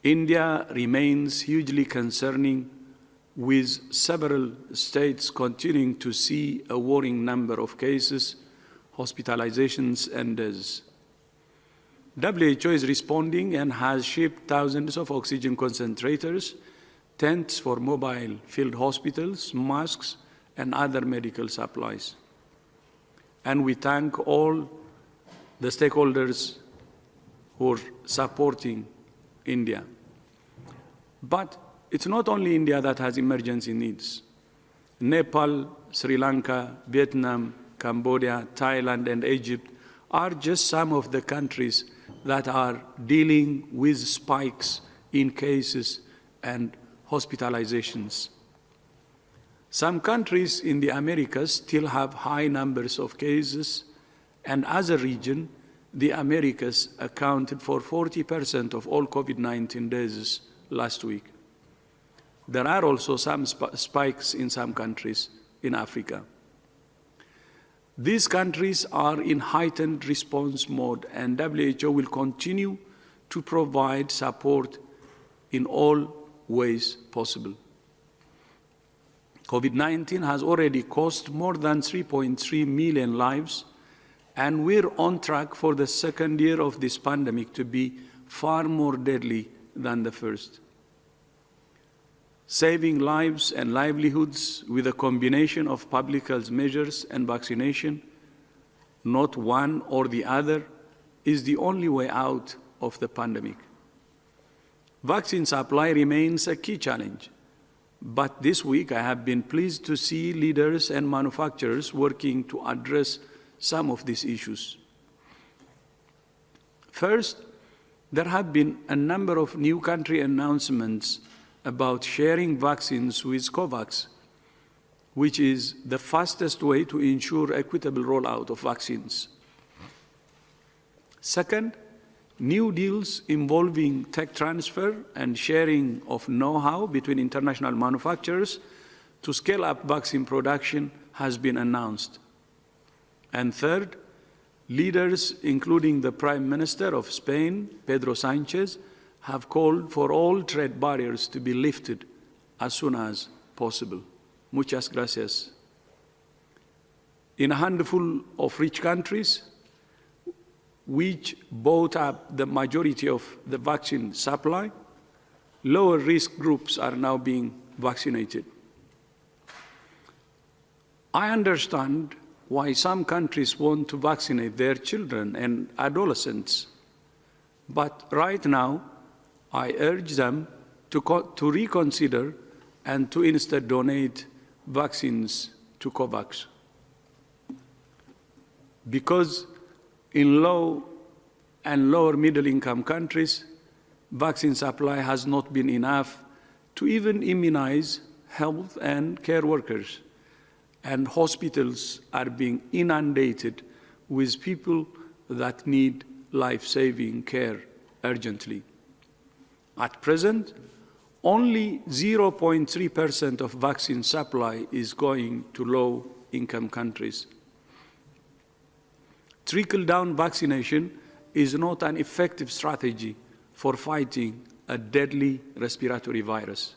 India remains hugely concerning, with several states continuing to see a worrying number of cases, hospitalizations, and deaths. WHO is responding and has shipped thousands of oxygen concentrators, tents for mobile field hospitals, masks, and other medical supplies. And we thank all the stakeholders who are supporting India. But it's not only India that has emergency needs. Nepal, Sri Lanka, Vietnam, Cambodia, Thailand, and Egypt are just some of the countries that are dealing with spikes in cases and hospitalizations. Some countries in the Americas still have high numbers of cases, and as a region, the Americas accounted for 40% of all COVID-19 deaths last week. There are also some spikes in some countries in Africa. These countries are in heightened response mode, and WHO will continue to provide support in all ways possible. COVID-19 has already cost more than 3.3 million lives, and we're on track for the second year of this pandemic to be far more deadly than the first. Saving lives and livelihoods with a combination of public health measures and vaccination, not one or the other, is the only way out of the pandemic. Vaccine supply remains a key challenge, but this week I have been pleased to see leaders and manufacturers working to address some of these issues. First, there have been a number of new country announcements about sharing vaccines with COVAX, which is the fastest way to ensure equitable rollout of vaccines. Second, new deals involving tech transfer and sharing of know-how between international manufacturers to scale up vaccine production has been announced. And third, leaders, including the Prime Minister of Spain, Pedro Sánchez, have called for all trade barriers to be lifted as soon as possible. Muchas gracias. In a handful of rich countries, which bought up the majority of the vaccine supply, lower risk groups are now being vaccinated. I understand why some countries want to vaccinate their children and adolescents, but right now, I urge them to reconsider and to instead donate vaccines to COVAX. Because in low and lower middle income countries, vaccine supply has not been enough to even immunize health and care workers, and hospitals are being inundated with people that need life-saving care urgently. At present, only 0.3% of vaccine supply is going to low-income countries. Trickle-down vaccination is not an effective strategy for fighting a deadly respiratory virus.